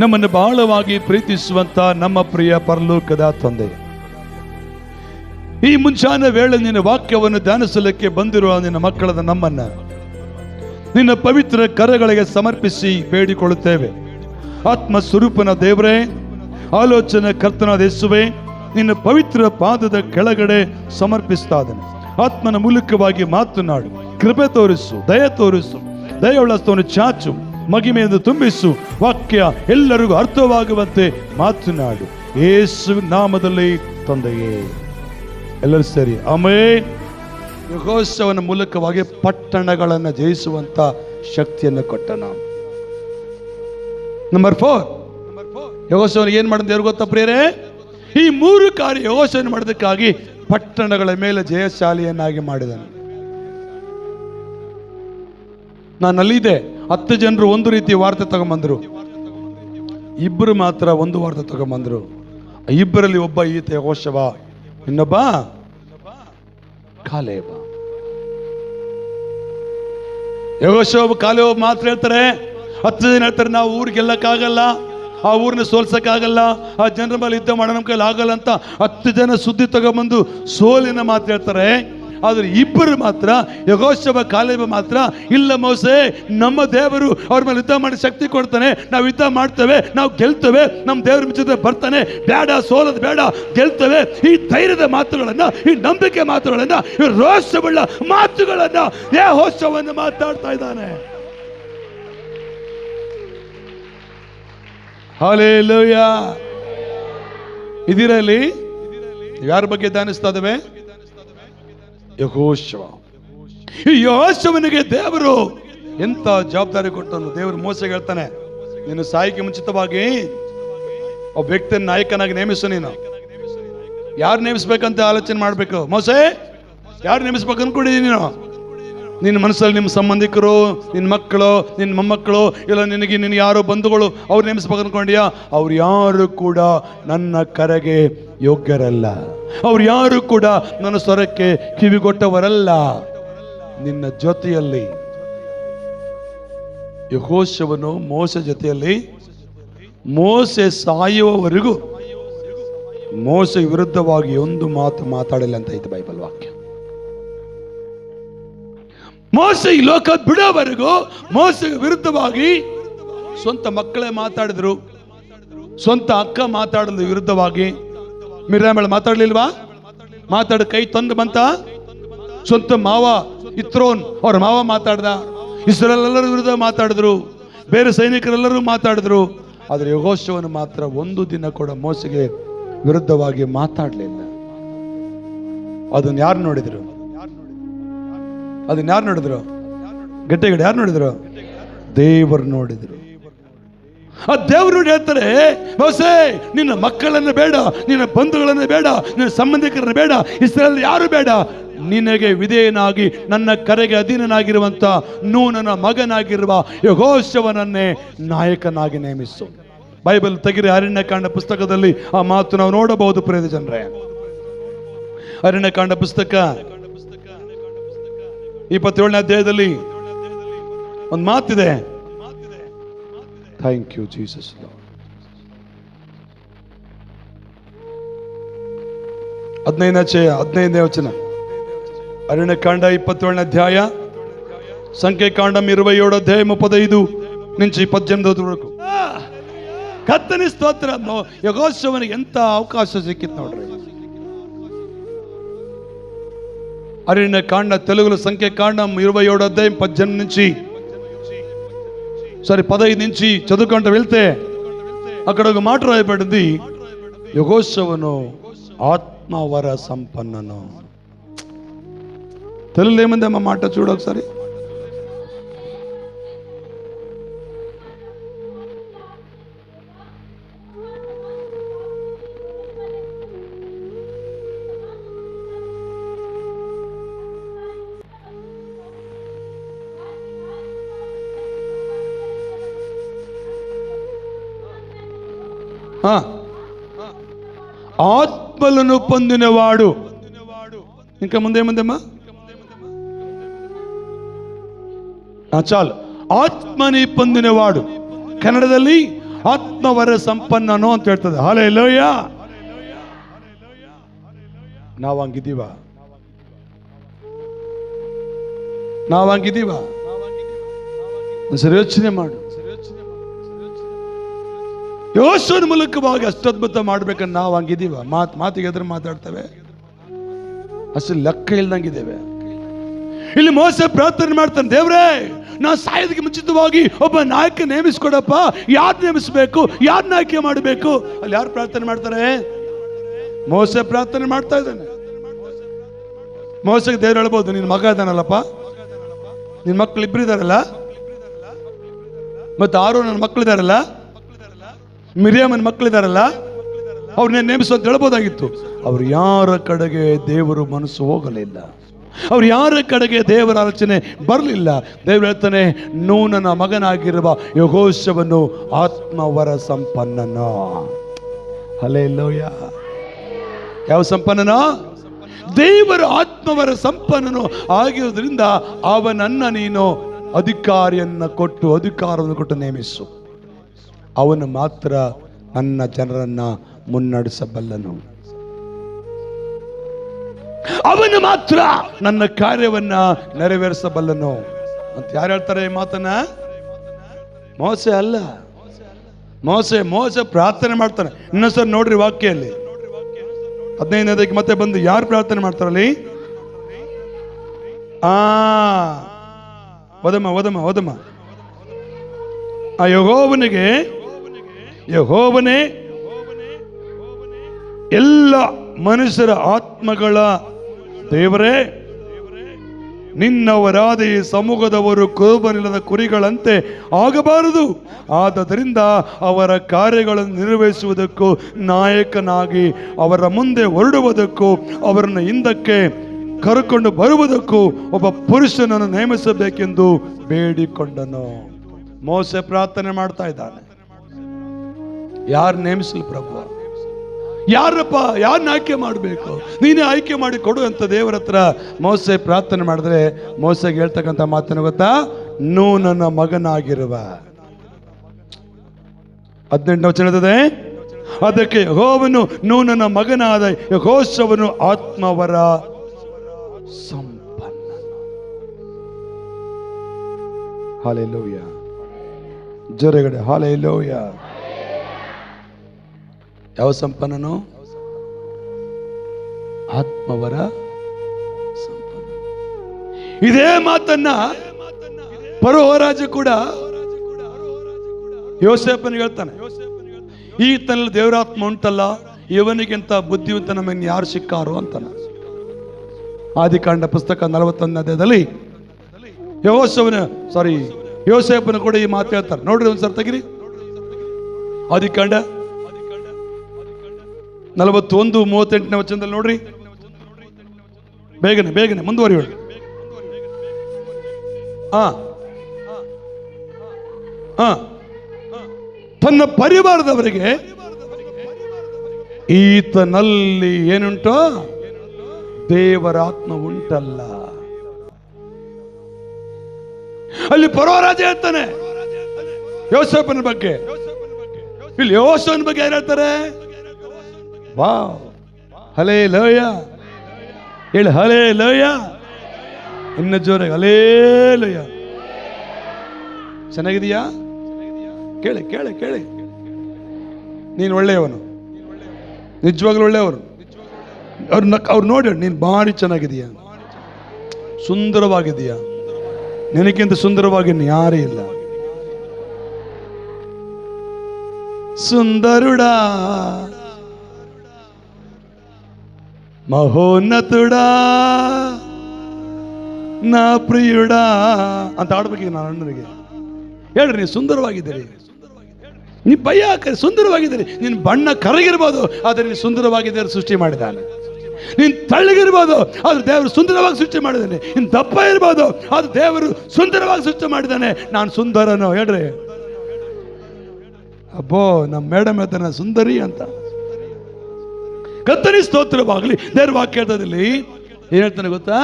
ನಮ್ಮನ್ನು ಬಹಳವಾಗಿ ಪ್ರೀತಿಸುವಂತ ನಮ್ಮ ಪ್ರಿಯ ಪರಲೋಕದ ತಂದೆ, ಈ ಮುಂಜಾನೆ ವೇಳೆ ನಿನ್ನ ವಾಕ್ಯವನ್ನು ಧ್ಯಾನಿಸಲಿಕ್ಕೆ ಬಂದಿರುವ ನಿನ್ನ ಮಕ್ಕಳದ ನಮ್ಮನ್ನ ನಿನ್ನ ಪವಿತ್ರ ಕರಗಳಿಗೆ ಸಮರ್ಪಿಸಿ ಬೇಡಿಕೊಳ್ಳುತ್ತೇವೆ. ಆತ್ಮ ಸ್ವರೂಪನ ದೇವರೇ, ಆಲೋಚನೆ ಕರ್ತನಾದ ಯೇಸುವೇ, ನಿನ್ನ ಪವಿತ್ರ ಪಾದದ ಕೆಳಗಡೆ ಸಮರ್ಪಿಸ್ತಾ ಇದ್ದೇನೆ. ಆತ್ಮನ ಮೂಲಕವಾಗಿ ಮಾತನಾಡು, ಕೃಪೆ ತೋರಿಸು, ದಯ ತೋರಿಸು, ದಯವುಳ್ಳಸ್ತವನ್ನು ಚಾಚು, ಮಹಿಮೆಯನ್ನು ತುಂಬಿಸು, ವಾಕ್ಯ ಎಲ್ಲರಿಗೂ ಅರ್ಥವಾಗುವಂತೆ ಮಾತನಾಡು, ಯೇಸು ನಾಮದಲ್ಲಿ ತಂದೆಯೇ. ಎಲ್ಲರೂ ಸರಿ ಆಮೆನ್. ಯೆಹೋಶುವನ ಮೂಲಕವಾಗಿ ಪಟ್ಟಣಗಳನ್ನು ಜಯಿಸುವಂತ ಶಕ್ತಿಯನ್ನು ಕೊಟ್ಟನ. ನಂಬರ್ 4, ಯೆಹೋಶುವನಿಗೆ ಏನ್ ಮಾಡಿದ ದೇವರು ಗೊತ್ತಾ ಪ್ರಿಯರೇ? ಈ 3 ಕಾರ್ಯ ಯೆಹೋಶುವನು ಮಾಡೋದಕ್ಕಾಗಿ ಪಟ್ಟಣಗಳ ಮೇಲೆ ಜಯಶಾಲಿಯನ್ನಾಗಿ ಮಾಡಿದನು. ನಾನು ಅಲ್ಲಿದ್ದೆ. 10 ಜನರು ಒಂದು ರೀತಿಯ ವಾರ್ತೆ ತಗೊಂಬಂದ್ರು, 2 ಮಾತ್ರ ಒಂದು ವಾರ್ತೆ ತಗೊಂಬಂದ್ರು. 2ರಲ್ಲಿ ಒಬ್ಬ ಈತ ಯೆಹೋಶುವ, ಇನ್ನೊಬ್ಬ ಕಾಲೇಬ. ಯೆಹೋಶುವ ಕಾಲೇಬ ಮಾತ್ರ ಹೇಳ್ತಾರೆ. 10 ಜನ ಹೇಳ್ತಾರೆ ನಾವು ಊರಿಗೆ ಗೆಲ್ಲಕ್ಕಾಗಲ್ಲ, ಆ ಊರನ್ನ ಸೋಲ್ಸಕ್ಕಾಗಲ್ಲ, ಆ ಜನರ ಮೇಲೆ ಯುದ್ಧ ಮಾಡೋ ನಮ್ಮ ಕೈಲಿ ಆಗಲ್ಲ ಅಂತ 10 ಜನ ಸುದ್ದಿ ತಗೊಂಬಂದು ಸೋಲಿನ ಮಾತು ಹೇಳ್ತಾರೆ. ಆದ್ರೆ 2 ಮಾತ್ರ, ಯೆಹೋಶುವ ಕಾಲೇಬ ಮಾತ್ರ, ಇಲ್ಲ ಮೋಸೆ, ನಮ್ಮ ದೇವರು ಅವ್ರ ಮೇಲೆ ಯುದ್ಧ ಮಾಡಿ ಶಕ್ತಿ ಕೊಡ್ತಾನೆ, ನಾವು ಯುದ್ಧ ಮಾಡ್ತೇವೆ, ನಾವು ಗೆಲ್ತೇವೆ, ನಮ್ಮ ದೇವ್ರ ಜೊತೆ ಬರ್ತಾನೆ, ಬೇಡ ಸೋಲೋದು ಬೇಡ, ಗೆಲ್ತೇವೆ. ಈ ಧೈರ್ಯದ ಮಾತುಗಳನ್ನ, ಈ ನಂಬಿಕೆ ಮಾತುಗಳನ್ನ, ಈ ರೋಷವುಳ್ಳ ಮಾತುಗಳನ್ನ ಯೆಹೋಶುವನು ಮಾತಾಡ್ತಾ ಇದ್ದಾನೆ. ಹಲ್ಲೆಲೂಯಾ. ಇದರಲ್ಲಿ ಯಾರ ಬಗ್ಗೆ ಧ್ಯಾನಿಸ್ತಾ ಇದ್ದೇವೆ? ಯೆಹೋಶುವ. ಈ ಯೆಹೋಶುವನಿಗೆ ದೇವರು ಎಂತ ಜವಾಬ್ದಾರಿ ಕೊಟ್ಟನು. ದೇವರು ಮೋಸೆಗೆ ಹೇಳ್ತಾನೆ, ನೀನು ಸಾಯಿಗೆ ಮುಂಚಿತವಾಗಿ ಒಬ್ಬ ವ್ಯಕ್ತಿಯನ್ನು ನಾಯಕನಾಗಿ ನೇಮಿಸು. ನೀನು ಯಾರು ನೇಮಿಸ್ಬೇಕಂತ ಆಲೋಚನೆ ಮಾಡ್ಬೇಕು. ಮೋಸೆ, ಯಾರು ನೇಮಿಸ್ಬೇಕು ಅನ್ಕೊಂಡಿದ್ದೀನಿ ನೀನು? ನಿನ್ನ ಮನಸ್ಸಲ್ಲಿ ನಿಮ್ಮ ಸಂಬಂಧಿಕರು, ನಿನ್ನ ಮಕ್ಕಳು, ನಿನ್ನ ಮೊಮ್ಮಕ್ಕಳು, ಇಲ್ಲ ನಿನಗೆ ಯಾರೋ ಬಂಧುಗಳು ಅವ್ರು ನೇಮಿಸ್ಬೇಕು ಅನ್ಕೊಂಡಿಯಾ? ಅವ್ರು ಯಾರು ಕೂಡ ನನ್ನ ಕರೆಗೆ ಯೋಗ್ಯರಲ್ಲ, ಅವ್ರು ಯಾರು ಕೂಡ ನನ್ನ ಸ್ವರಕ್ಕೆ ಕಿವಿಗೊಟ್ಟವರಲ್ಲ. ನಿನ್ನ ಜೊತೆಯಲ್ಲಿ ಯೆಹೋಶುವನು ಮೋಸೆ ಜೊತೆಯಲ್ಲಿ ಮೋಸೆ ಸಾಯುವವರೆಗೂ ಮೋಸೆ ವಿರುದ್ಧವಾಗಿ ಒಂದು ಮಾತು ಮಾತಾಡಲಿಲ್ಲ ಅಂತ ಐತೆ ಬೈಬಲ್ ವಾಕ್ಯ. ಮೋಸೆ ಈ ಲೋಕ ಬಿಡೋವರೆಗೂ ಮೋಸೆ ವಿರುದ್ಧವಾಗಿ ಸ್ವಂತ ಮಕ್ಕಳೇ ಮಾತಾಡಿದ್ರು, ಸ್ವಂತ ಅಕ್ಕ ಮಾತಾಡಲು ವಿರುದ್ಧವಾಗಿ. ಮಿರ್ಯಾಮಳು ಮಾತಾಡ್ಲಿಲ್ವಾ? ಮಾತಾಡ ಕೈ ತಂದು ಬಂತ. ಸ್ವಂತ ಮಾವ ಇತ್ರೋನ್ ಅವ್ರ ಮಾವ ಮಾತಾಡ್ದ. ಇಸ್ರಾಯೇಲರ ವಿರುದ್ಧ ಮಾತಾಡಿದ್ರು, ಬೇರೆ ಸೈನಿಕರೆಲ್ಲರೂ ಮಾತಾಡಿದ್ರು. ಆದ್ರೆ ಯೆಹೋಶುವನು ಮಾತ್ರ ಒಂದು ದಿನ ಕೂಡ ಮೋಸೆಗೆ ವಿರುದ್ಧವಾಗಿ ಮಾತಾಡಲಿಲ್ಲ. ಅದನ್ನ ಯಾರು ನೋಡಿದ್ರು? ಅದನ್ನ ಯಾರು ನೋಡಿದ್ರು? ಗಟ್ಟೆಗಡೆ ಯಾರು ನೋಡಿದ್ರು? ದೇವರು ನೋಡಿದ್ರು. ಆ ದೇವರು ನೋಡಿ ಹೇಳ್ತಾರೆ, ಮೋಸೆ ನಿನ್ನ ಮಕ್ಕಳನ್ನು ಬೇಡ, ನಿನ್ನ ಬಂಧುಗಳನ್ನು ಬೇಡ, ನಿನ್ನ ಸಂಬಂಧಿಕರನ್ನು ಬೇಡ, ಇಸ್ರಾಯೇಲ್ ಯಾರು ಬೇಡ, ನಿನಗೆ ವಿಧೇಯನಾಗಿ ನನ್ನ ಕರೆಗೆ ಅಧೀನನಾಗಿರುವಂತ ನೂನನ ಮಗನಾಗಿರುವ ಯೆಹೋಶುವನನ್ನೇ ನಾಯಕನಾಗಿ ನೇಮಿಸು. ಬೈಬಲ್ ತೆಗಿರಿ, ಅರಣ್ಯಕಾಂಡ ಪುಸ್ತಕದಲ್ಲಿ ಆ ಮಾತು ನಾವು ನೋಡಬಹುದು. ಪ್ರಿಯ ಜನರೇ, ಅರಣ್ಯಕಾಂಡ ಪುಸ್ತಕ 27ನೇ ಅಧ್ಯಾಯದಲ್ಲಿ ಒಂದು ಮಾತಿದೆ. Thank you Jesus. 15ನೇ ವಚನ, ಅರಣ್ಯಕಾಂಡ 27ನೇ ಅಧ್ಯಾಯ, ಸಂಖ್ಯಾಕಾಂಡ 27 ಅಧ್ಯಾಯ 35 నుంచి 18 ವರೆಗೂ. ಕರ್ತನ ಸ್ತೋತ್ರ. ಯೆಹೋಶುವನಿಗೆ ಎಂತ ಅವಕಾಶ ಸಿಕ್ಕಿತ್ತು ನೋಡ್ರಿ. అరణ్యకాండ తెలుగులో సంఖ్యాకాండం 27 అధ్యాయం 18 నుంచి 15 నుంచి చదువుకుంటూ వెళ్తే అక్కడ ఒక మాట రాయబడింది, యెహోషువను ఆత్మవర సంపన్నను. తెలుగులో ఏముందమ్మా మాట చూడు ఒకసారి. ఆత్మలను పొందినవాడు. ఇంకా ముందేముందమ్మా? చాలు. ಆತ್ಮನಿ ಪೊಂದಿನವಾಡು. ಕನ್ನಡದಲ್ಲಿ ಆತ್ಮವರ ಸಂಪನ್ನನು ಅಂತ ಹೇಳ್ತದೆ. ಹಲ್ಲೆಲೂಯ. ನಾವು ಹಂಗಿದ್ದೀವ? ನಾವು ಹಂಗಿದ್ದೀವ? ಒಂದ್ಸರಿ ಯೋಚನೆ ಮಾಡು. ಯೋಚನೆ ಮೂಲಕವಾಗಿ ಅಷ್ಟದ್ಭುತ ಮಾಡ್ಬೇಕಂತ ನಾವು ಹಂಗಿದ್ದೀವ? ಮಾತಿಗೆ ಎದುರು ಮಾತಾಡ್ತೇವೆ, ಅಷ್ಟು ಲೆಕ್ಕ ಇಲ್ದಂಗಿದ್ದೇವೆ. ಇಲ್ಲಿ ಮೋಸ ಪ್ರಾರ್ಥನೆ ಮಾಡ್ತಾನೆ, ದೇವ್ರೇ ನಾ ಸಾಯೋದಕ್ಕೆ ಮುಂಚಿತವಾಗಿ ಒಬ್ಬ ನಾಯಕ ನೇಮಿಸ್ಕೊಡಪ್ಪ. ಯಾರು ನೇಮಿಸ್ಬೇಕು, ಯಾರನ್ನ ಆಯ್ಕೆ ಮಾಡಬೇಕು? ಅಲ್ಲಿ ಯಾರು ಪ್ರಾರ್ಥನೆ ಮಾಡ್ತಾರೆ? ಮೋಸ ಪ್ರಾರ್ಥನೆ ಮಾಡ್ತಾ ಇದ್ದಾನೆ. ಮೋಸಕ್ಕೆ ದೇವ್ರು ಹೇಳ್ಬೋದು, ನಿನ್ನ ಮಗ ಇದ್ದಾನಲ್ಲಪ್ಪ, ನಿನ್ನ ಮಕ್ಳು ಇಬ್ರು ಇದಾರಲ್ಲ, ಮತ್ತೆ ನನ್ನ ಮಕ್ಕಳಿದಾರಲ್ಲ, ಮಿರಿಯಮ್ಮನ ಮಕ್ಕಳಿದಾರಲ್ಲ, ಅವ್ರನ್ನೇ ನೇಮಿಸು ಅಂತ ಹೇಳ್ಬೋದಾಗಿತ್ತು. ಅವ್ರು ಯಾರ ಕಡೆಗೆ ದೇವರು ಮನಸ್ಸು ಹೋಗಲಿಲ್ಲ, ಅವ್ರು ಯಾರ ಕಡೆಗೆ ದೇವರ ಆಲೋಚನೆ ಬರಲಿಲ್ಲ. ದೇವರು ಹೇಳ್ತಾನೆ, ನೂನನ ಮಗನಾಗಿರುವ ಯೆಹೋಶುವನು ಆತ್ಮವರ ಸಂಪನ್ನನು. ಹಲ್ಲೆಲೂಯ. ಯಾವ ಸಂಪನ್ನನೋ? ದೇವರ ಆತ್ಮವರ ಸಂಪನ್ನನು ಆಗಿರುವುದರಿಂದ ಅವನನ್ನ ನೀನು ಅಧಿಕಾರವನ್ನು ಕೊಟ್ಟು ನೇಮಿಸು. ಅವನು ಮಾತ್ರ ನನ್ನ ಜನರನ್ನ ಮುನ್ನಡೆಸಬಲ್ಲನು, ಅವನು ಮಾತ್ರ ನನ್ನ ಕಾರ್ಯವನ್ನ ನೆರವೇರಿಸಬಲ್ಲನು ಅಂತ ಯಾರು ಹೇಳ್ತಾರೆ ಈ ಮಾತನ್ನ? ಮೋಸೆ ಅಲ್ಲ. ಮೋಸೆ ಪ್ರಾರ್ಥನೆ ಮಾಡ್ತಾನೆ. ಇನ್ನೊಂದ್ಸರಿ ನೋಡ್ರಿ ವಾಕ್ಯಲ್ಲಿ 15ನೇದಕ್ಕೆ ಮತ್ತೆ ಬಂದು ಯಾರು ಪ್ರಾರ್ಥನೆ ಮಾಡ್ತಾರಲ್ಲಿ? ಓದಮ್ಮ. ಆ ಯೆಹೋವನೇ ಎಲ್ಲ ಮನುಷ್ಯರ ಆತ್ಮಗಳ ದೇವರೇ, ನಿನ್ನವರಾದ ಈ ಸಮೂಹದವರು ಕುರುಬನಿಲ್ಲದ ಕುರಿಗಳಂತೆ ಆಗಬಾರದು. ಆದ್ದರಿಂದ ಅವರ ಕಾರ್ಯಗಳನ್ನು ನಿರ್ವಹಿಸುವುದಕ್ಕೂ ನಾಯಕನಾಗಿ ಅವರ ಮುಂದೆ ಹೊರಡುವುದಕ್ಕೂ ಅವರನ್ನು ಹಿಂದಕ್ಕೆ ಕರೆಕೊಂಡು ಬರುವುದಕ್ಕೂ ಒಬ್ಬ ಪುರುಷನನ್ನು ನೇಮಿಸಬೇಕೆಂದು ಬೇಡಿಕೊಂಡನು. ಮೋಸೆ ಪ್ರಾರ್ಥನೆ ಮಾಡ್ತಾ ಇದ್ದಾನೆ, ಯಾರು ನೇಮಿಸಲಿ ಪ್ರಭು? ಯಾರಪ್ಪ, ಯಾರನ್ನ ಆಯ್ಕೆ ಮಾಡಬೇಕು? ನೀನೇ ಆಯ್ಕೆ ಮಾಡಿ ಕೊಡು ಅಂತ ದೇವರ ಹತ್ರ ಮೋಸೆ ಪ್ರಾರ್ಥನೆ ಮಾಡಿದ್ರೆ, ಮೋಸೆಗೆ ಹೇಳ್ತಕ್ಕಂಥ ಮಾತನ್ನು ಗೊತ್ತಾ? ನೂನನ ಮಗನಾಗಿರುವ. 18ನೇ ವಚನ ಇರ್ತದೆ, ಅದಕ್ಕೆ ಯೆಹೋವನು ನೂನನ ಮಗನಾದ ಯೆಹೋಶುವನು ಆತ್ಮವರ ಸಂಪನ್ನನು. ಹಲ್ಲೆಲೂಯ. ಜೋರಗಡೆ ಹಲ್ಲೆಲೂಯ. ಯಾವ ಸಂಪನ್ನನು? ಆತ್ಮವರ ಸಂಪನ್ನ. ಇದೇ ಮಾತನ್ನ ಫರೋಹ ರಾಜ ಕೂಡ ಯೋಸೇಫನಿಗೆ ಹೇಳ್ತಾನೆ, ಈತನಲ್ಲಿ ದೇವರಾತ್ಮ ಉಂಟಲ್ಲ, ಇವನಿಗಿಂತ ಬುದ್ಧಿವಂತ ನಮಗೆ ಯಾರು ಸಿಕ್ಕಾರು ಅಂತಾನೆ. ಆದಿಕಾಂಡ ಪುಸ್ತಕ 41ನೇ ಅಧ್ಯಾಯದಲ್ಲಿ ಯೋಸೇಫನ ಕೂಡ ಈ ಮಾತು ಹೇಳ್ತಾರೆ. ನೋಡ್ರಿ ಒಂದ್ಸರಿ ತೆಗಿರಿ, ಆದಿಕಾಂಡ 41:38ನೇ ವಚನದಲ್ಲಿ ನೋಡ್ರಿ. ಬೇಗನೆ ಮುಂದುವರಿಯೋಣ. ತನ್ನ ಪರಿವಾರದವರಿಗೆ ಈತನಲ್ಲಿ ಏನುಂಟೋ? ದೇವರ ಆತ್ಮ ಉಂಟಲ್ಲ. ಅಲ್ಲಿ ಫರೋಹ ರಾಜ ಹೇಳ್ತಾನೆ ಯೋಸೇಫನ ಬಗ್ಗೆ. ಇಲ್ಲಿ ಯೋಸೇಫನ ಬಗ್ಗೆ ಯಾರು ಹೇಳ್ತಾರೆ? Wow, hallelujah. ಹೇಳಿ ಹಲ್ಲೆಲೂಯ. ಇನ್ನು ಜೋರಾಗಿ ಹಲ್ಲೆಲೂಯ. ಚೆನ್ನಾಗಿದೆಯಾ? ಕೇಳಿ. ನೀನು ಒಳ್ಳೆಯವನು, ನಿಜವಾಗ್ಲೂ ಒಳ್ಳೆಯವರು. ಅವ್ರು ನೋಡಿ, ನೀನು ಭಾರಿ ಚೆನ್ನಾಗಿದೀಯಾ, ಸುಂದರವಾಗಿದೀಯಾ, ನಿನಗಿಂತ ಸುಂದರವಾಗಿ ಯಾರೇ ಇಲ್ಲ. ಸುಂದರುಡಾ, ಮಹೋನ್ನತುಡಾ, ನಾ ಪ್ರಿಯುಡಾ ಅಂತ ಆಡ್ಬೇಕೀಗ ನಾನು ಅಣ್ಣನಿಗೆ. ಹೇಳ್ರಿ, ನೀವು ಸುಂದರವಾಗಿದ್ದೀರಿ, ನೀ ಭಯ ಸುಂದರವಾಗಿದ್ದೀರಿ. ನಿನ್ನ ಬಣ್ಣ ಕರಗಿರ್ಬೋದು, ಆದರೆ ನೀನು ಸುಂದರವಾಗಿದ್ದೀರಿ ಸೃಷ್ಟಿ ಮಾಡಿದ್ದಾನೆ. ನೀನು ತಳ್ಳಗಿರ್ಬೋದು, ಆದ್ರೆ ದೇವರು ಸುಂದರವಾಗಿ ಸೃಷ್ಟಿ ಮಾಡಿದ್ದಾನೆ. ನೀನು ದಪ್ಪ ಇರ್ಬೋದು, ಅದು ದೇವರು ಸುಂದರವಾಗಿ ಸೃಷ್ಟಿ ಮಾಡಿದ್ದಾನೆ. ನಾನು ಸುಂದರನು. ಹೇಳ್ರಿ, ಅಬ್ಬೋ ನಮ್ಮ ಮೇಡಮ್ ಹೇಳ್ತಾನೆ ಸುಂದರಿ ಅಂತ. ಕರ್ತನಿಗೆ ಸ್ತೋತ್ರವಾಗಲಿ. ದೇವರ ವಾಕ್ಯ ಹೇಳ್ತದಲ್ಲಿ ಏನ್ ಹೇಳ್ತಾನೆ ಗೊತ್ತಾ?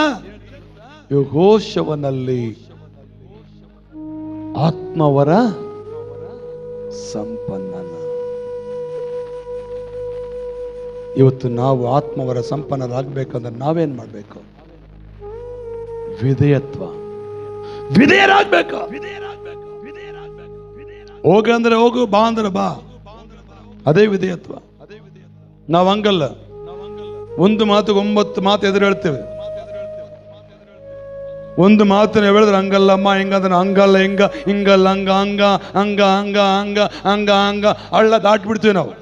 ಯೆಹೋಶುವನಲ್ಲಿ ಆತ್ಮವರ ಸಂಪನ್ನ. ಇವತ್ತು ನಾವು ಆತ್ಮವರ ಸಂಪನ್ನರಾಗಬೇಕಂದ್ರೆ ನಾವೇನ್ ಮಾಡಬೇಕು? ವಿಧೇಯತ್ವ. ವಿಧೇಯರಾಗಬೇಕು. ಹೋಗಂದ್ರೆ ಹೋಗು, ಬಾ ಅಂದ್ರೆ ಬಾ. ಅದೇ ವಿಧೇಯತ್ವ. ನಾವು ಹಂಗಲ್ಲ, ಒಂದು ಮಾತು 9 ಮಾತು ಎದುರು ಹೇಳ್ತೇವೆ. ಒಂದು ಮಾತನ್ನ ಹೇಳಿದ್ರೆ ಹಂಗಲ್ಲಮ್ಮ, ಹಿಂಗಂದ್ರೆ ಹಂಗಲ್ಲ, ಹಿಂಗಲ್ಲ, ಹಂಗ ಹಳ್ಳ ದಾಟ್ಬಿಡ್ತೀವಿ ನಾವು.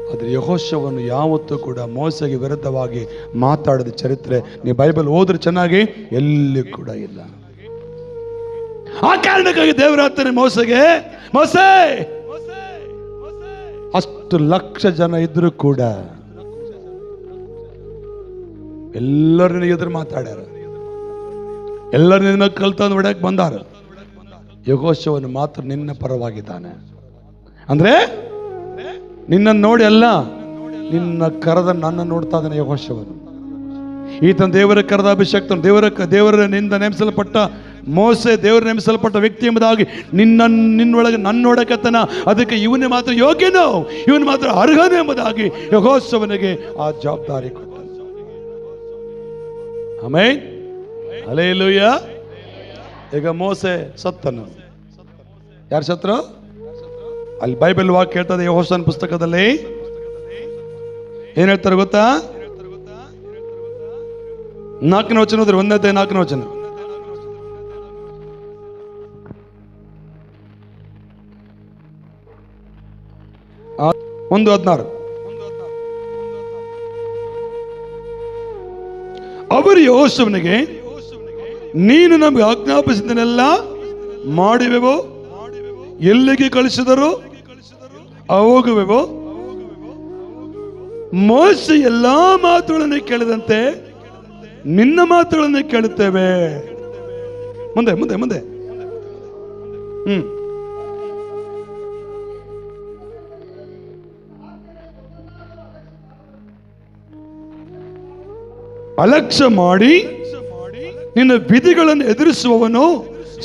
ಆದ್ರೆ ಯೆಹೋಶುವನು ಯಾವತ್ತೂ ಕೂಡ ಮೋಸೆಗೆ ವಿರುದ್ಧವಾಗಿ ಮಾತಾಡಿದ ಚರಿತ್ರೆ ನೀವು ಬೈಬಲ್ ಓದ್ರೆ ಚೆನ್ನಾಗಿ ಎಲ್ಲಿ ಕೂಡ ಇಲ್ಲ. ಆ ಕಾರಣಕ್ಕಾಗಿ ದೇವರ ಹತ್ತನೆ ಮೋಸೆಗೆ, ಮೋಸೆ, ಅಷ್ಟು ಲಕ್ಷ ಜನ ಇದ್ರು ಕೂಡ ಎಲ್ಲರನ್ನ ಎದುರು ಮಾತಾಡ್ಯಾರ, ಎಲ್ಲರ ನಿನ್ನ ಕಲ್ತಂದು ಹೊಡ್ಯಕ್ ಬಂದಾರ. ಯೆಹೋಶುವನು ಮಾತ್ರ ನಿನ್ನ ಪರವಾಗಿದ್ದಾನೆ. ಅಂದ್ರೆ ನಿನ್ನನ್ನು ನೋಡಿ ಅಲ್ಲ, ನಿನ್ನ ಕರೆದ ನನ್ನ ನೋಡ್ತಾ ಇದ್ದಾನೆ ಯೆಹೋಶುವನು. ಈತನ ದೇವರ ಕರೆದ ಅಭಿಷೇಕ್ತನು, ದೇವರನಿಂದ ನೇಮಿಸಲ್ಪಟ್ಟ ಮೋಸೆ, ದೇವರ ನೇಮಿಸಲ್ಪಟ್ಟ ವ್ಯಕ್ತಿ ಎಂಬುದಾಗಿ ನಿನ್ನೊಳಗೆ ನನ್ನ ನೋಡಕತ್ತನ. ಅದಕ್ಕೆ ಇವನೇ ಮಾತ್ರ ಯೋಗ್ಯನು, ಇವನು ಮಾತ್ರ ಅರ್ಹನು ಎಂಬುದಾಗಿ ಯೆಹೋಶುವನಿಗೆ ಆ ಜವಾಬ್ದಾರಿ ಕೊಟ್ಟ. Amen, hallelujah. ಈಗ ಮೋಸೆ ಸತ್ತನು. ಯಾರು ಸತ್ರು? ಅಲ್ಲಿ ಬೈಬಲ್ ವಾಕ್ಯ ಹೇಳ್ತದೆ, ಯೆಹೋಶುವನ ಪುಸ್ತಕದಲ್ಲಿ ಏನ್ ಹೇಳ್ತಾರೆ ಗೊತ್ತಾ? 4ನೇ ವಚನ ಹೋದ್ರೆ, 1ನೇ 4ನೇ ವಚನ. ಒಂದು 16. ಅವರು ಯೆಹೋಶುವನಿಗೆ, ನೀನು ನಮಗೆ ಆಜ್ಞಾಪಿಸಿದನೆಲ್ಲ ಮಾಡಿವೆವೋ, ಎಲ್ಲಿಗೆ ಕಳಿಸಿದರು ಹೋಗುವೆವೋ. ಮೋಶೆ ಎಲ್ಲಾ ಮಾತುಗಳನ್ನು ಕೇಳಿದಂತೆ ನಿನ್ನ ಮಾತುಗಳನ್ನು ಕೇಳುತ್ತೇವೆ. ಮುಂದೆ ಮುಂದೆ ಮುಂದೆ. ಅಲಕ್ಷ್ಯ ಮಾಡಿ ನಿನ್ನ ವಿಧಿಗಳನ್ನು ಎದುರಿಸುವವನು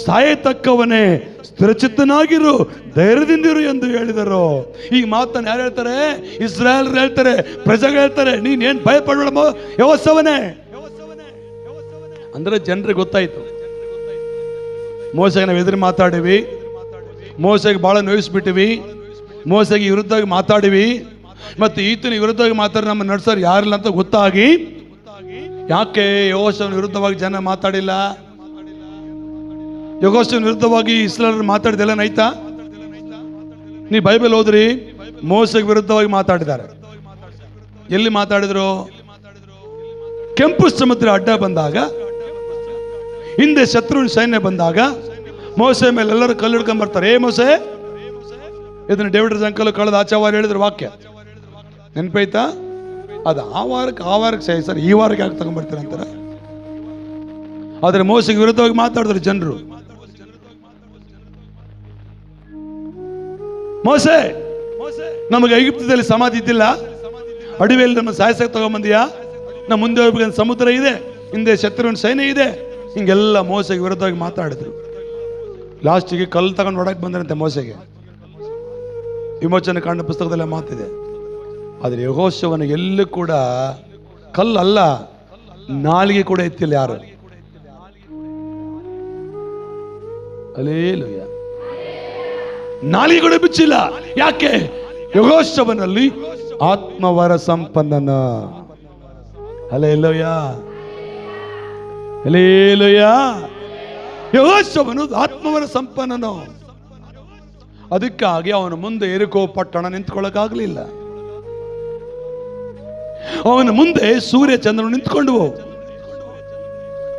ಸಾಯತಕ್ಕವನೇ, ಸ್ಥಿರಚಿತ್ತನಾಗಿರು, ಧೈರ್ಯದಿಂದಿರು ಎಂದು ಹೇಳಿದರು. ಈ ಮಾತನ್ನು ಯಾರು ಹೇಳ್ತಾರೆ? ಇಸ್ರಾಯೇಲ್ರು ಹೇಳ್ತಾರೆ, ಪ್ರಜೆಗಳು ಹೇಳ್ತಾರೆ. ನೀನೇನ್ ಭಯಪಡಬೇಡ ಯೆಹೋಶುವನೇ ಅಂದ್ರೆ ಜನರಿಗೆ ಗೊತ್ತಾಯ್ತು. ಮೋಸೆಗೆ ನಾವು ಎದುರು ಮಾತಾಡಿವಿ, ಮೋಸೆಗೆ ಬಹಳ ನೋಯಿಸ್ಬಿಟ್ಟಿವಿ, ಮೋಸೆಗೆ ವಿರುದ್ಧವಾಗಿ ಮಾತಾಡಿವಿ, ಮತ್ತೆ ಈತನ ವಿರುದ್ಧವಾಗಿ ಮಾತಾಡಿ ನಮ್ಮ ನಡ್ಸೋರು ಯಾರಿಲ್ಲ ಅಂತ ಗೊತ್ತಾಗಿ, ಯಾಕೆ ಯೆಹೋಶುವನ ವಿರುದ್ಧವಾಗಿ ಜನ ಮಾತಾಡಿಲ್ಲ? ಯೆಹೋಶುವನ ವಿರುದ್ಧವಾಗಿ ಇಸ್ರಾಯೇಲರು ಮಾತಾಡಿದೆಲ್ಲ ನೈತಾ? ನೀ ಬೈಬಲ್ ಓದ್ರಿ, ಮೋಸೆಗೆ ವಿರುದ್ಧವಾಗಿ ಮಾತಾಡಿದ್ದಾರೆ. ಎಲ್ಲಿ ಮಾತಾಡಿದ್ರು? ಕೆಂಪು ಸಮುದ್ರ ಅಡ್ಡ ಬಂದಾಗ, ಹಿಂದೆ ಶತ್ರುವಿನ ಸೈನ್ಯ ಬಂದಾಗ ಮೋಸೆ ಮೇಲೆ ಎಲ್ಲರೂ ಕಲ್ಲು ಹಿಡ್ಕೊಂಡ್ ಬರ್ತಾರೆ. ಮೋಸೆ, ಇದನ್ನ ಡೇವಿಡ್ ಅಂಕಲ್ ಕಳೆದ ಆಚವಾರ ಹೇಳಿದ್ರು ವಾಕ್ಯ ನೆನಪೈತಾ? ಅದು ಆ ವಾರಕ್ಕೆ ಸರಿ ಸರ್, ಈ ವಾರಕ್ಕೆ ಯಾಕೆ ತಗೊಂಡ್ಬರ್ತಾರೆ ಅಂತಾರೆ. ಆದ್ರೆ ಮೋಸೆಗೆ ವಿರುದ್ಧವಾಗಿ ಮಾತಾಡಿದ್ರು ಜನರು. ಮೋಸೆ, ನಮಗೆ ಐಗುಪ್ತದಲ್ಲಿ ಸಮಾಧಿ ಇದ್ದಿಲ್ಲ, ಅಡವಿಯಲ್ಲಿ ನಮ್ಮ ಸಾಯಸಕ್ಕೆ ತಗೊಂಡ್ಬಂದಿಯಾ? ನಮ್ಮ ಮುಂದೆ ಹೋಗ್ಬೇಕಂತ ಸಮುದ್ರ ಇದೆ, ಹಿಂದೆ ಶತ್ರುವಿನ ಸೈನ್ಯ ಇದೆ. ಹಿಂಗೆಲ್ಲ ಮೋಸೆಗೆ ವಿರುದ್ಧವಾಗಿ ಮಾತಾಡಿದ್ರು. ಲಾಸ್ಟಿಗೆ ಕಲ್ಲು ತಗೊಂಡು ಹೊಡಕ್ ಬಂದ್ರಂತೆ ಮೋಸೆಗೆ. ವಿಮೋಚನೆ ಕಾಂಡ ಪುಸ್ತಕದಲ್ಲೇ ಮಾತಿದೆ. ಆದ್ರೆ ಯೆಹೋಶುವನ ಎಲ್ಲೂ ಕೂಡ ಕಲ್ಲಲ್ಲ, ನಾಲಿಗೆ ಕೂಡ ಎತ್ತಿಲ್ಲ ಯಾರು. ಹಲ್ಲೆಲೂಯಾ. ನಾಲಿಗೆ ಕೂಡ ಬಿಚ್ಚಿಲ್ಲ. ಯಾಕೆ? ಯೆಹೋಶುವನಲ್ಲಿ ಆತ್ಮವರ ಸಂಪನ್ನನ. Hallelujah, hallelujah. ಯೆಹೋಶುವನು ಆತ್ಮವರ ಸಂಪನ್ನನು. ಅದಕ್ಕಾಗಿ ಅವನ ಮುಂದೆ ಯೆರಿಕೋ ಪಟ್ಟಣ ನಿಂತ್ಕೊಳ್ಳೋಕ್ಕಾಗಲಿಲ್ಲ. ಅವನ ಮುಂದೆ ಸೂರ್ಯ ಚಂದ್ರನು ನಿಂತ್ಕೊಂಡ್ವು.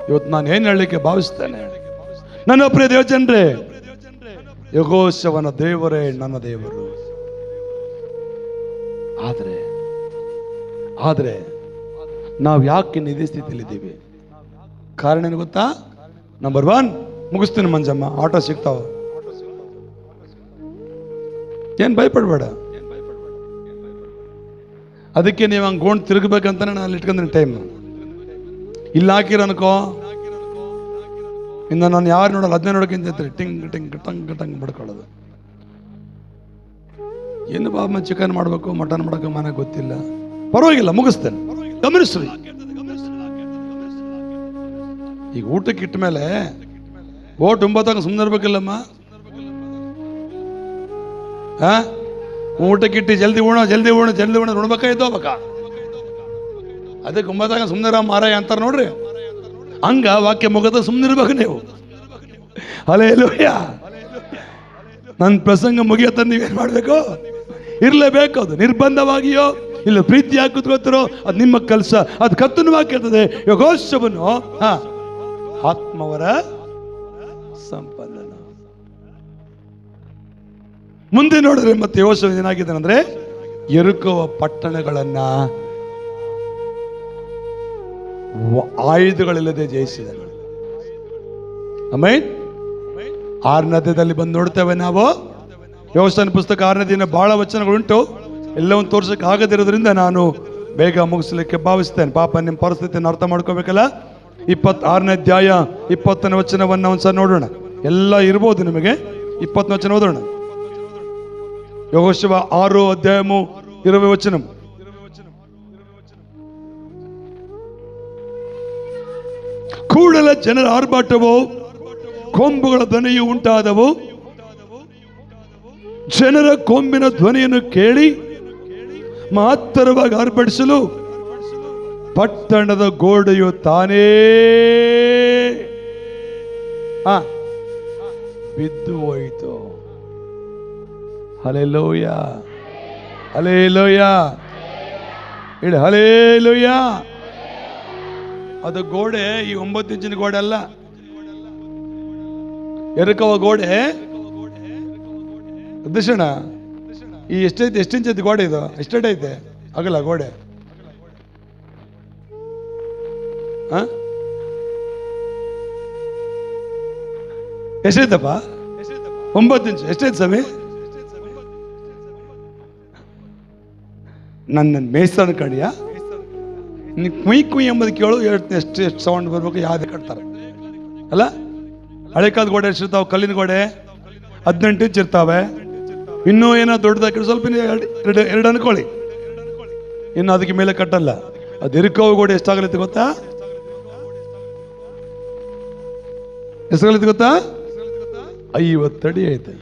ಇವತ್ತು ನಾನು ಏನ್ ಹೇಳಲಿಕ್ಕೆ ಭಾವಿಸ್ತೇನೆ, ನನ್ನ ಪ್ರಿಯ ದೇವಜನರೇ, ಯೆಹೋಶುವನ ದೇವರೇ ನನ್ನ ದೇವರು. ಆದ್ರೆ ನಾವು ಯಾಕೆ ನಿಧಿ ಸ್ಥಿತಿಲಿದ್ದೀವಿ? ಕಾರಣ ಏನು ಗೊತ್ತಾ? ನಂಬರ್ 1, ಮುಗಿಸ್ತೀನಿ ಮಂಜಮ್ಮ, ಆಟೋ ಸಿಗ್ತಾವ, ಏನ್ ಭಯಪಡ್ಬೇಡ. ಅದಕ್ಕೆ ನೀವು ಹಂಗೆ ಗೋಣ್ ತಿರುಗಬೇಕಂತಾನೆ ನಾನು ಅಲ್ಲಿ ಇಟ್ಕೊಂಡ್ರೆ ಟೈಮ್ ಇಲ್ಲ ಹಾಕಿರ ಅನ್ಕೋ, ಇನ್ನು ನಾನು ಯಾರು ನೋಡಲ್ಲ, ಅದನ್ನೇ ನೋಡೋಕ್ಕಿಂತ ಟಿಂಗ್ ಟಿಂಗ್ ಟಂಗ್ ಟಂಗ್ ಬಡ್ಕೊಳ್ಳೋದು. ಏನು ಬಾಬಾ ಚಿಕನ್ ಮಾಡಬೇಕು ಮಟನ್ ಮಾಡಬೇಕು ಮನೆಗೆ ಗೊತ್ತಿಲ್ಲ, ಪರವಾಗಿಲ್ಲ ಮುಗಿಸ್ತೇನೆ. ಗಮನಿಸ್ರಿ, ಈಗ ಊಟಕ್ಕೆ ಇಟ್ಟ ಮೇಲೆ ಓಟ್ 9 ಸುಮ್ಮನೆ ಇರ್ಬೇಕಿಲ್ಲಮ್ಮ. ಊಟಕ್ಕಿಟ್ಟು ಜಲ್ದಿ ಉಣ ನೋಡ್ಬೇಕಾಯ್ತು ಹೋಗ್ಬೇಕಾ? ಅದಕ್ಕೆ 9 ಸುಮ್ಮನೆ ಮಾರಾಯ ಅಂತಾರೆ ನೋಡ್ರಿ. ಹಂಗ ವಾಕ್ಯ ಮುಗದ ಸುಮ್ಮನಿರ್ಬೇಕು ನೀವು. ಹಲ್ಲೆಲೂಯ. ನನ್ನ ಪ್ರಸಂಗ ಮುಗಿಯತ್ತ ನೀವೇನ್ ಮಾಡ್ಬೇಕು? ಇರ್ಲೇಬೇಕು. ಅದು ನಿರ್ಬಂಧವಾಗಿಯೋ ಇಲ್ಲ ಪ್ರೀತಿಯಾಗಿ ಕೂತ್ಕೊತಿರೋ ಅದು ನಿಮ್ಮ ಕೆಲಸ. ಅದು ಕರ್ತನ ವಾಕ್ಯ ಇರ್ತದೆ. ಯೆಹೋಶುವನು ಆತ್ಮವರ ಸಂಪನ್ನ. ಮುಂದೆ ನೋಡಿದ್ರೆ ಮತ್ತೆ ಯೆಹೋಶುವ ಏನಾಗಿದ್ದಾನಂದ್ರೆ ಯೆರಿಕೋ ಪಟ್ಟಣಗಳನ್ನ ಆಯುಧಗಳಿಲ್ಲದೆ ಜಯಿಸಿದನು. ಆಮೇಲೆ 6ನೇ ಅಧ್ಯಾಯದಲ್ಲಿ ಬಂದು ನೋಡ್ತೇವೆ ನಾವು. ಯೆಹೋಶುವನ ಪುಸ್ತಕ 6ನೇ ಅಧ್ಯಾಯ ಬಹಳ ವಚನಗಳುಂಟು. ಎಲ್ಲವನ್ನು ತೋರ್ಸಕ್ಕೆ ಆಗದಿರೋದ್ರಿಂದ ನಾನು ಬೇಗ ಮುಗಿಸ್ಲಿಕ್ಕೆ ಭಾವಿಸ್ತೇನೆ. ಪಾಪ ನಿಮ್ಮ ಪರಿಸ್ಥಿತಿಯನ್ನು ಅರ್ಥ ಮಾಡ್ಕೋಬೇಕಲ್ಲ. 26ನೇ ಅಧ್ಯಾಯ 20ನೇ ವಚನವನ್ನು ಒಂದ್ಸಲ ನೋಡೋಣ. ಎಲ್ಲ ಇರ್ಬೋದು ನಿಮಗೆ. 20ನೇ ವಚನ ಓದೋಣ. ಯೆಹೋಶುವ 6 ಅಧ್ಯಾಯము 20 వచనం. ಕೂಡಲ ಜನರ ಆರ್ಭಾಟವು ಕೊಂಬುಗಳ ಧ್ವನಿಯು ಉಂಟಾದವು. ಜನರ ಕೊಂಬಿನ ಧ್ವನಿಯನ್ನು ಕೇಳಿ ಮಹತ್ತರವಾಗಿ ಆರ್ಭಟಿಸಲು ಪಟ್ಟಣದ ಗೋಡೆಯು ತಾನೇ ಬಿದ್ದು ಹೋಯಿತು. ಹಲ್ಲೆಲೂಯ, ಹಲ್ಲೆಲೂಯ, ಹೇಳಿ ಹಲ್ಲೆಲೂಯ. ಅದು ಗೋಡೆ ಈ 9 ಇಂಚಿನ ಗೋಡೆ ಅಲ್ಲ. ಯೆರಿಕೋ ಗೋಡೆ ದರ್ಶನ ಈ ಎಷ್ಟೈತೆ, ಎಷ್ಟು ಇಂಚ್ ಐತೆ ಗೋಡೆ? ಇದು ಎಷ್ಟೈತೆ ಆಗಲ್ಲ ಗೋಡೆ? ಎಷ್ಟೈತಪ್ಪ? 9 ಇಂಚು. ಎಷ್ಟೈತೆ ಸ್ವಾಮಿ? ನನ್ನ ಮೇಸನ್ ಕಡಿಯ ಕುಯ್ ಕುಯ್ ಎಂಬುದು ಕೇಳು. ಎಷ್ಟು ಸೌಂಡ್ ಬರ್ಬೇಕು, ಯಾವ್ದು ಕಟ್ತಾರೆ ಅಲ್ಲ. ಹಳೆ ಕಾಲದ ಗೋಡೆ ಎಷ್ಟಿರ್ತಾವೆ? ಕಲ್ಲಿನ ಗೋಡೆ 18 ಇಂಚ್ ಇರ್ತಾವೆ. ಇನ್ನೂ ಏನೋ ದೊಡ್ಡದಾಗಿ ಸ್ವಲ್ಪ 2 ಅನ್ಕೊಳ್ಳಿ, ಇನ್ನು ಅದಕ್ಕೆ ಮೇಲೆ ಕಟ್ಟಲ್ಲ. ಅದು ಯೆರಿಕೋ ಗೋಡೆ ಎಷ್ಟಾಗಲಿತ್ತು ಗೊತ್ತಾ? ಎಷ್ಟಾಗಲಿತ್ತು ಗೊತ್ತಾ? 50 ಅಡಿ ಐತೆ.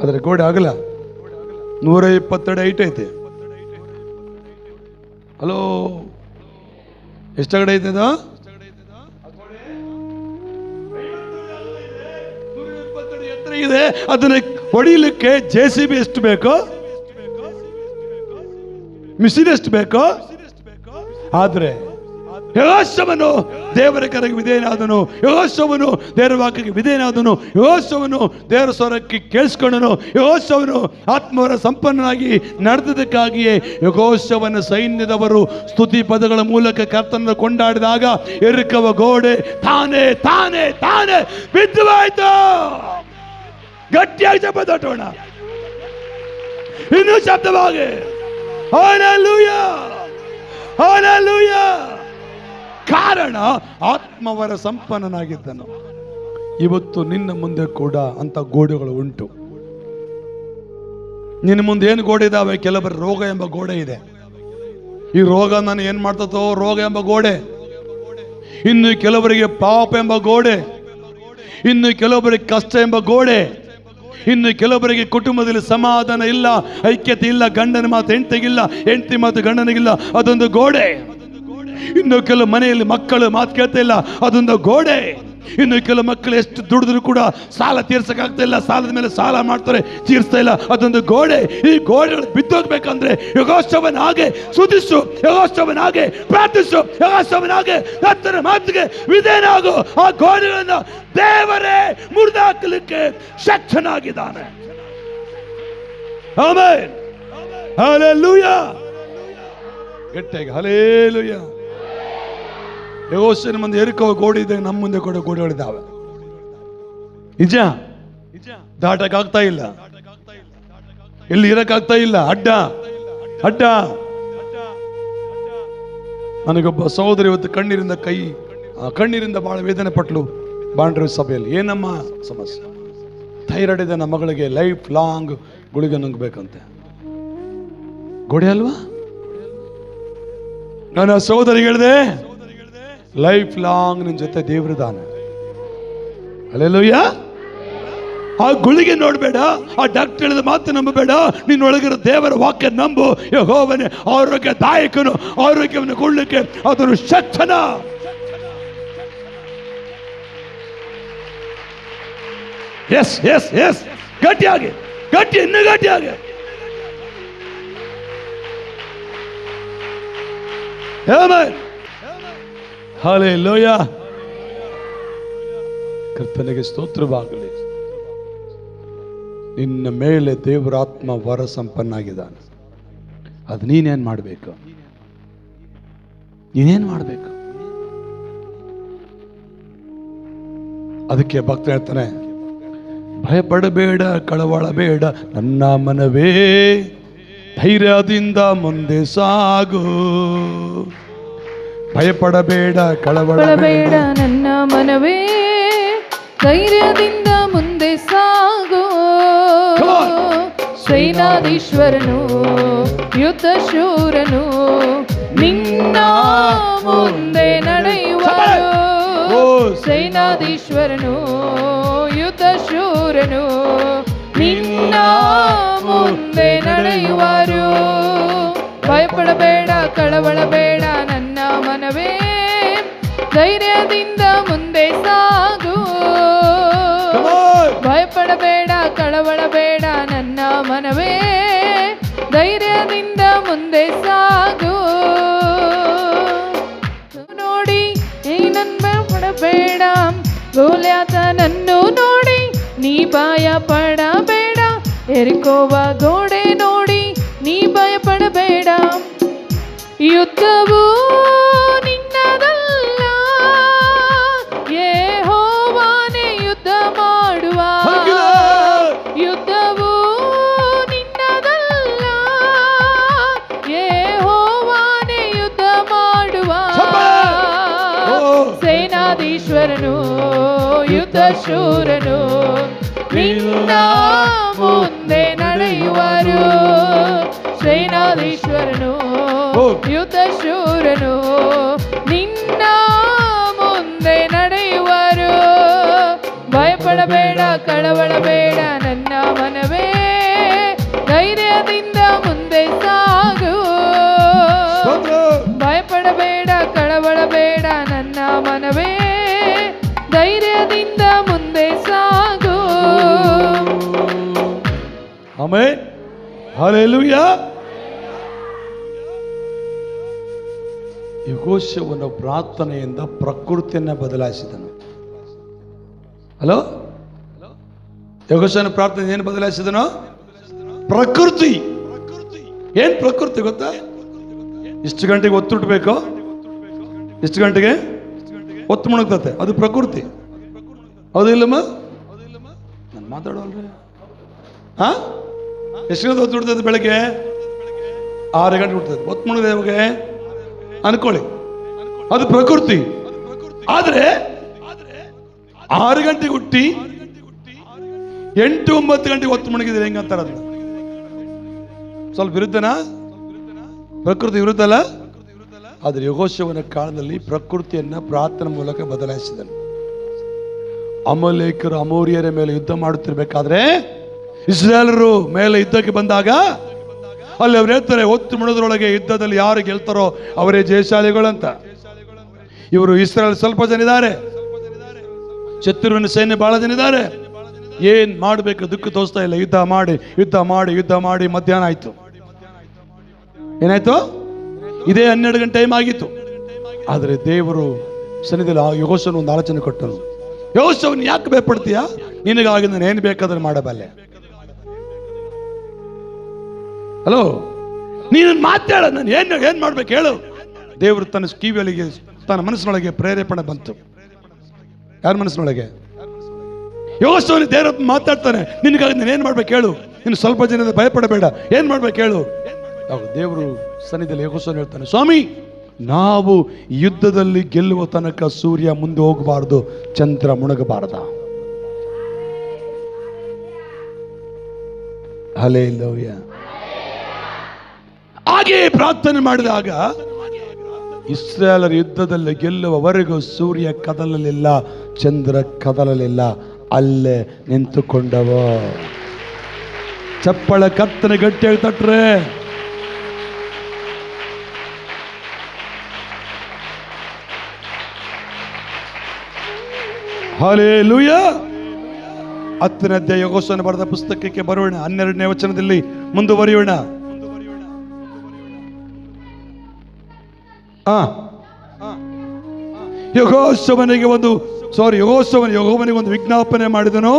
ಅದರ ಗೋಡೆ ಆಗಲ್ಲ 120 ಅಡಿ ಹೈಟ್ ಐತೆ. ಹಲೋ, ಎಷ್ಟಾಗಡೆ ಐತೆ ಅದು? 120 ಅಡಿ ಎತ್ತರ ಇದೆ. ಅದನ್ನ ಹೊಡಿಲಿಕ್ಕೆ JCB ಎಷ್ಟು ಬೇಕು, ಮಿಷಿನ್ ಎಷ್ಟು ಬೇಕು. ಆದ್ರೆ ಯೆಹೋಶುವನು ದೇವರ ಕರೆಗೆ ವಿಧೇಯನಾದನು. ಯೆಹೋಶುವನು ದೇವರ ವಾಕ್ಯಕ್ಕೆ ವಿಧೇಯನಾದನು. ಯೆಹೋಶುವನು ದೇವರ ಸ್ವರಕ್ಕೆ ಕೇಳಿಸ್ಕೊಂಡನು. ಯೆಹೋಶುವನು ಆತ್ಮವರ ಸಂಪನ್ನನಾಗಿ ನಡೆದದಕ್ಕಾಗಿಯೇ ಯೆಹೋಶುವನ ಸೈನ್ಯದವರು ಸ್ತುತಿ ಪದಗಳ ಮೂಲಕ ಕರ್ತನನ್ನು ಕೊಂಡಾಡಿದಾಗ ಯೆರಿಕೋ ಗೋಡೆ ತಾನೇ ತಾನೇ ತಾನೇ ಬಿದ್ದು ಹೋಯಿತು. ಗಟ್ಟಿಯಾಗಿ ಶಬ್ದ ತಟ್ಟೋಣ, ಇನ್ನೂ ಶಬ್ದವಾಗಿ. Hallelujah, hallelujah. ಕಾರಣ ಆತ್ಮವರ ಸಂಪನ್ನನಾಗಿದ್ದನು. ಇವತ್ತು ನಿನ್ನ ಮುಂದೆ ಕೂಡ ಅಂತ ಗೋಡೆಗಳು ಉಂಟು. ನಿನ್ನ ಮುಂದೆ ಏನು ಗೋಡೆ ಇದಾವೆ? ಕೆಲವರ ರೋಗ ಎಂಬ ಗೋಡೆ ಇದೆ. ಈ ರೋಗ ನಾನು ಏನ್ ಮಾಡ್ತದೋ ರೋಗ ಎಂಬ ಗೋಡೆ. ಇನ್ನು ಕೆಲವರಿಗೆ ಪಾಪ ಎಂಬ ಗೋಡೆ. ಇನ್ನು ಕೆಲವರಿಗೆ ಕಷ್ಟ ಎಂಬ ಗೋಡೆ. ಇನ್ನು ಕೆಲವರಿಗೆ ಕುಟುಂಬದಲ್ಲಿ ಸಮಾಧಾನ ಇಲ್ಲ, ಐಕ್ಯತೆ ಇಲ್ಲ, ಗಂಡನ ಮಾತು ಹೆಂಡತಿಗಿಲ್ಲ, ಹೆಂಡತಿ ಮಾತು ಗಂಡನಿಗಿಲ್ಲ, ಅದೊಂದು ಗೋಡೆ. ಇನ್ನು ಕೆಲವು ಮನೆಯಲ್ಲಿ ಮಕ್ಕಳು ಮಾತು ಕೇಳ್ತಾ ಇಲ್ಲ, ಅದೊಂದು ಗೋಡೆ. ಇನ್ನು ಕೆಲವು ಮಕ್ಕಳು ಎಷ್ಟು ದುಡಿದ್ರು ಕೂಡ ಸಾಲ ತೀರ್ಸಕ್ಕಾಗ್ತಾ ಇಲ್ಲ, ಸಾಲದ ಮೇಲೆ ಸಾಲ ಮಾಡ್ತಾರೆ, ತೀರಿಸ್ತಾ ಇಲ್ಲ, ಅದೊಂದು ಗೋಡೆ. ಈ ಗೋಡೆಗಳು ಬಿದ್ದೋಗ್ಬೇಕಂದ್ರೆ ಯೆಹೋಶುವನ ಹಾಗೆ ಸ್ತುತಿಸು, ಯೆಹೋಶುವನ ಹಾಗೆ ಪ್ರಾರ್ಥಿಸು, ಯೆಹೋಶುವನ ಹಾಗೆ ಕರ್ತನ ಮಾತಿಗೆ ವಿಧೇಯನಾಗು. ಆ ಗೋಡೆಗಳನ್ನ ದೇವರೇ ಮುರಿದಾಕಲಿಕ್ಕೆ ಶಕ್ತನಾಗಿದ್ದಾನೆ. Amen, hallelujah. ಗಟ್ಟಿಯಾಗಿ ಹಲ್ಲೆಲೂಯಾ. ಯೆಹೋಶುವನ ಮುಂದೆ ಯೆರಿಕೋ ಗೋಡೆ ಇದೆ, ನಮ್ಮ ಮುಂದೆ ಕೂಡ ಗೋಡೆಗಳಿದ್ದಾವೆ. ನಿಜ, ದಾಟಕ್ಕಾಗ್ತಾ ಇಲ್ಲ, ಎಲ್ಲಿ ಇರಕ್ಕಾಗ್ತಾ ಇಲ್ಲ. ಅಡ್ಡ ಅಡ್ಡ. ನನಗೊಬ್ಬ ಸಹೋದರಿ ಇವತ್ತು ಕಣ್ಣೀರಿಂದ ಬಹಳ ವೇದನೆ ಪಟ್ಲು ಬಾಂಡ್ರ ಸಭೆಯಲ್ಲಿ. ಏನಮ್ಮ ಸಮಸ್ಯೆ? ಥೈರಾಯ್ಡ್ ಇದೆ ನಮ್ಮ ಮಗಳಿಗೆ ಲೈಫ್ ಲಾಂಗ್ ಗುಳಿಗೆ ನುಂಗ್ಬೇಕಂತೆ. ಗೋಡೆ ಅಲ್ವಾ? ನನ್ನ ಸಹೋದರಿಗೆ ಹೇಳಿದೆ, ಲೈಫ್ ಲಾಂಗ್ ನಿನ್ ಜೊತೆ ದೇವ್ರದಾನೆ. ಹಲ್ಲೆಲೂಯಾ. ಆ ಗುಳಿಗೆ ನೋಡಬೇಡ, ಆ ಡಾಕ್ಟರ್ ಹೇಳಿದ ಮಾತು ನಂಬಬೇಡ, ನಿನ್ನೊಳಗಿರೋ ದೇವರ ವಾಕ್ಯ ನಂಬು. ಯೆಹೋವನೇ ಆರೋಗ್ಯದಾಯಕನು, ಆರೋಗ್ಯವನ್ನು ಕೊಡಲಿಕ್ಕೆ ಅದನ್ನು ಶಕ್ತನ. ಎಸ್ ಎಸ್ ಎಸ್ ಗಟ್ಟಿಯಾಗಿ, ಇನ್ನೂ ಗಟ್ಟಿಯಾಗಿ. ಹಲ್ಲೆಲೂಯಾ. ಕರ್ತನಿಗೆ ಸ್ತೋತ್ರವಾಗಲಿ. ನಿನ್ನ ಮೇಲೆ ದೇವರಾತ್ಮ ವರ ಸಂಪನ್ನಾಗಿದ್ದಾನೆ. ಅದು ನೀನೇನ್ ಮಾಡಬೇಕು? ನೀನೇನ್ ಮಾಡಬೇಕು? ಅದಕ್ಕೆ ಭಕ್ತ ಹೇಳ್ತಾನೆ, ಭಯಪಡಬೇಡ, ಕಳವಳಬೇಡ ನನ್ನ ಮನವೇ, ಧೈರ್ಯದಿಂದ ಮುಂದೆ ಸಾಗು. ಭಯಪಡಬೇಡ, ಕಳವಳಬೇಡ ನನ್ನ ಮನವೇ, ಧೈರ್ಯದಿಂದ ಮುಂದೆ ಸಾಗು. ಸೇನಾಧೀಶ್ವರನು, ಯುದ್ಧ ಶೂರನು, ನಿನ್ನ ಮುಂದೆ ನಡೆಯುವರು. ಸೇನಾಧೀಶ್ವರನು, ಯುದ್ಧ ಶೂರನು, ನಿನ್ನ ಮುಂದೆ ನಡೆಯುವರು. ಭಯಪಡಬೇಡ, ಕಳವಳಬೇಡ ನನ್ನ ಮನವೇ, ಧೈರ್ಯದಿಂದ ಮುಂದೆ ಸಾಗು. ಭಯಪಡಬೇಡ, ಕಳವಳಬೇಡ ನನ್ನ ಮನವೇ, ಧೈರ್ಯದಿಂದ ಮುಂದೆ ಸಾಗು. ನೋಡಿ ಏನನ್ನ ಪಡಬೇಡ, ಗೋಲ್ಯಾತನನ್ನು ನೋಡಿ ನೀ ಭಯ ಪಡಬೇಡ. ಎರಿಕೋವ ಗೋಡೆ ನೋಡಿ ನೀ ಭಯಪಡಬೇಡ. ಯುದ್ಧವು ನಿನ್ನದಲ್ಲ, ಯೆಹೋವನೇ ಯುದ್ಧ ಮಾಡುವ. ಯುದ್ಧವು ನಿನ್ನದಲ್ಲ, ಯೆಹೋವನೇ ಯುದ್ಧ ಮಾಡುವ. ಸೇನಾಧೀಶ್ವರನು, ಯುದ್ಧ ಶೂರನು, ನಿನ್ನ ಮುಂದೆ ನಡೆಯುವರು. ಸೇನಾಧೀಶ್ವರನು, ಯುದ್ಧ ಶೂರನು, ನಿನ್ನ ಮುಂದೆ ನಡೆಯುವರು. ಭಯಪಡಬೇಡ, ಕಳವಳಬೇಡ ನನ್ನ ಮನವೇ, ಧೈರ್ಯದಿಂದ ಮುಂದೆ ಸಾಗು. ಭಯಪಡಬೇಡ, ಕಳವಳಬೇಡ ನನ್ನ ಮನವೇ, ಧೈರ್ಯದಿಂದ ಮುಂದೆ ಸಾಗು. ಆಮೆನ್. ಹಲ್ಲೆಲೂಯಾ. ಯೆಹೋಶುವನ ಪ್ರಾರ್ಥನೆಯಿಂದ ಪ್ರಕೃತಿಯನ್ನ ಬದಲಾಯಿಸಿದನು. ಹಲೋ, ಯೆಹೋಶುವನ ಪ್ರಾರ್ಥನೆ ಏನು ಬದಲಾಯಿಸಿದನು? ಪ್ರಕೃತಿ. ಏನ್ ಪ್ರಕೃತಿ ಗೊತ್ತಾ? ಇಷ್ಟು ಗಂಟೆಗೆ ಒತ್ತುಟ್ಬೇಕು, ಇಷ್ಟು ಗಂಟೆಗೆ ಒತ್ತು ಮುಣಗ್ತತೆ, ಅದು ಪ್ರಕೃತಿ. ಹೌದು ಇಲ್ಲಮ್ಮ? ನಾನು ಮಾತಾಡೋಲ್ರಿ. ಹಾ, ಎಷ್ಟು ಗಂಟೆ ಒತ್ತು ಬಿಡ್ತದೆ? ಬೆಳಗ್ಗೆ 6 ಗಂಟೆ ಬಿಡ್ತದೆ. ಒತ್ತು ಮುಣಗಿದೆ ಯಾವಾಗ ಅನ್ಕೊಳ್ಳಿ, ಅದು ಪ್ರಕೃತಿ. ಆದ್ರೆ 6 ಗಂಟೆಗೆ ಹುಟ್ಟಿ 8-9 ಗಂಟೆಗೆ ಒತ್ತು ಮುಣಗಿದ್ರೆ ಹೆಂಗಂತಾರ? ಅದನ್ನ ಸ್ವಲ್ಪ ವಿರುದ್ಧನಾ? ಪ್ರಕೃತಿ ವಿರುದ್ಧ ಅಲ್ಲ? ಆದ್ರೆ ಯೆಹೋಶುವನ ಕಾಲದಲ್ಲಿ ಪ್ರಕೃತಿಯನ್ನ ಪ್ರಾರ್ಥನೆ ಮೂಲಕ ಬದಲಾಯಿಸಿದನು. ಅಮಲೇಕರು ಅಮೋರಿಯರ ಮೇಲೆ ಯುದ್ಧ ಮಾಡುತ್ತಿರ್ಬೇಕಾದ್ರೆ ಇಸ್ರಾಯೇಲರು ಮೇಲೆ ಯುದ್ಧಕ್ಕೆ ಬಂದಾಗ ಅಲ್ಲಿ ಅವ್ರು ಹೇಳ್ತಾರೆ, ಒತ್ತು ಮುಣದ್ರೊಳಗೆ ಯುದ್ಧದಲ್ಲಿ ಯಾರು ಗೆಲ್ತಾರೋ ಅವರೇ ಜಯಶಾಲಿಗಳಂತ. ಇವರು ಇಸ್ರಾಯೇಲ್ ಸ್ವಲ್ಪ ಜನ ಇದ್ದಾರೆ, ಶತ್ರುವಿನ ಸೈನ್ಯ ಬಹಳ ಜನ ಇದ್ದಾರೆ. ಏನ್ ಮಾಡಬೇಕು ದುಃಖ ತೋರಿಸ್ತಾ ಇಲ್ಲ. ಯುದ್ಧ ಮಾಡಿ ಯುದ್ಧ ಮಾಡಿ ಯುದ್ಧ ಮಾಡಿ ಮಧ್ಯಾಹ್ನ ಆಯ್ತು. ಏನಾಯ್ತು? ಇದೇ 12 ಗಂಟೆ ಟೈಮ್ ಆಗಿತ್ತು. ಆದ್ರೆ ದೇವರು ಸನ್ನಿಧಿಯಲ್ಲಿ ಯೆಹೋಶುವನ ಒಂದು ಆಲೋಚನೆ ಕೊಟ್ಟನು. ಯೆಹೋಶುವನ ಯಾಕೆ ಭಯಪಡ್ತೀಯಾ? ನಿನಗಾಗಿ ನಾನು ಏನ್ ಬೇಕಾದ್ರೆ ಮಾಡಬಲ್ಲೆ. ಹಲೋ, ನೀನು ಮಾತಾಡ, ನಾನು ಏನ್ ಮಾಡ್ಬೇಕು ಹೇಳು. ದೇವರು ತನ್ನ ಕಿವಿಯೊಳಗೆ, ತನ್ನ ಮನಸ್ಸಿನೊಳಗೆ ಪ್ರೇರೇಪಣೆ ಬಂತು. ಯಾರ ಮನಸ್ಸಿನೊಳಗೆ? ಯೆಹೋಶುವನ ದೇವರು ಮಾತಾಡ್ತಾನೆ, ನಿನಗಾಗಿ ನಾನು ಏನ್ ಮಾಡ್ಬೇಕು ಹೇಳು. ನೀನು ಸ್ವಲ್ಪ ಜನದ ಭಯಪಡಬೇಡ, ಏನ್ ಮಾಡ್ಬೇಕು ಹೇಳು. ದೇವರು ಸನ್ನಿಧಿಯಲ್ಲಿ ಯೆಹೋಶುವನ ಹೇಳ್ತಾನೆ, ಸ್ವಾಮಿ, ನಾವು ಯುದ್ಧದಲ್ಲಿ ಗೆಲ್ಲುವ ತನಕ ಸೂರ್ಯ ಮುಂದೆ ಹೋಗಬಾರದು, ಚಂದ್ರ ಮುಣಗಬಾರದ. ಹಲ್ಲೆಲೂಯಾ. ಹಾಗೆ ಪ್ರಾರ್ಥನೆ ಮಾಡಿದಾಗ ಇಸ್ರಾಯೇಲರ ಯುದ್ಧದಲ್ಲಿ ಗೆಲ್ಲುವವರೆಗೂ ಸೂರ್ಯ ಕದಲಲಿಲ್ಲ, ಚಂದ್ರ ಕದಲಲಿಲ್ಲ, ಅಲ್ಲೇ ನಿಂತುಕೊಂಡವ. ಚಪ್ಪಳ ಕತ್ತನೆ ಗಟ್ಟಿಯಾಗಿ ತಟ್ರೆ. ಹಲ್ಲೆಲೂಯಾ. 10ನೇ ಅಧ್ಯಾಯ ಯೆಹೋಶುವನು ಬರೆದ ಪುಸ್ತಕಕ್ಕೆ ಬರೋಣ. 12ನೇ ವಚನದಲ್ಲಿ ಮುಂದುವರಿಯೋಣ. ಯೆಹೋಶುವನಿಗೆ ಒಂದು ವಿಜ್ಞಾಪನೆ ಮಾಡಿದನು.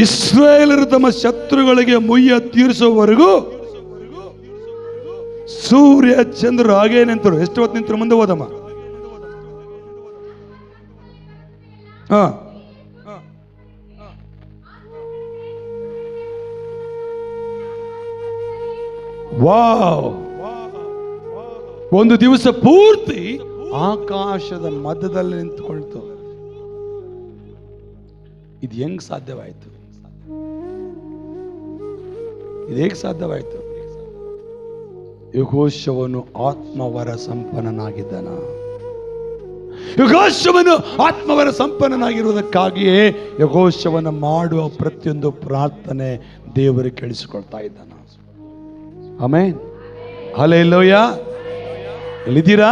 ಇಸ್ರಾಯೇಲರು ತಮ್ಮ ಶತ್ರುಗಳಿಗೆ ಮುಯ್ಯ ತೀರಿಸುವವರೆಗೂ ಸೂರ್ಯ ಚಂದ್ರ ಹಾಗೇ ನಿಂತರು. ಎಷ್ಟು ಹೊತ್ತು ನಿಂತರು? ಮುಂದೆ ಹೋದಮ್ಮ. ವಾವ್! ಒಂದು ದಿವಸ ಪೂರ್ತಿ ಆಕಾಶದ ಮಧ್ಯದಲ್ಲಿ ನಿಂತುಕೊಳ್ತು. ಇದು ಹೆಂಗ್ ಸಾಧ್ಯವಾಯಿತು? ಇದು ಹೇಗೆ ಸಾಧ್ಯವಾಯಿತು? ಯೆಹೋಶುವನು ಆತ್ಮವರ ಸಂಪನ್ನನಾಗಿದ್ದಾನ. ಯೆಹೋಶುವನು ಆತ್ಮವರ ಸಂಪನ್ನನಾಗಿರುವುದಕ್ಕಾಗಿಯೇ ಯೆಹೋಶುವನು ಮಾಡುವ ಪ್ರತಿಯೊಂದು ಪ್ರಾರ್ಥನೆ ದೇವರು ಕೇಳಿಸಿಕೊಳ್ತಾ ಇದ್ದಾನ. ಆಮೆನ್. ಹಲ್ಲೆಲೂಯಾ. ಎಲ್ಲಿದ್ದೀರಾ?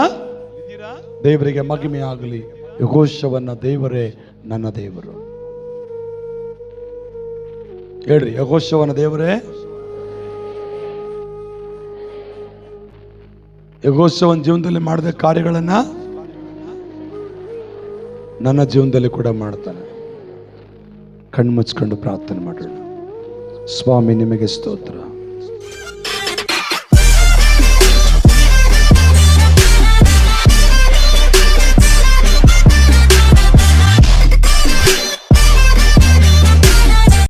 ದೇವರಿಗೆ ಮಹಿಮೆ ಆಗಲಿ. ಯೆಹೋಶುವನ ದೇವರೇ ನನ್ನ ದೇವರು. ಹೇಳ್ರಿ, ಯೆಹೋಶುವನ ದೇವರೇ. ಯೆಹೋಶುವನ ಜೀವನದಲ್ಲಿ ಮಾಡಿದ ಕಾರ್ಯಗಳನ್ನ ನನ್ನ ಜೀವನದಲ್ಲಿ ಕೂಡ ಮಾಡ್ತಾನೆ. ಕಣ್ಣು ಮುಚ್ಕೊಂಡು ಪ್ರಾರ್ಥನೆ ಮಾಡೋಣ. ಸ್ವಾಮಿ, ನಿಮಗೆ ಸ್ತೋತ್ರ.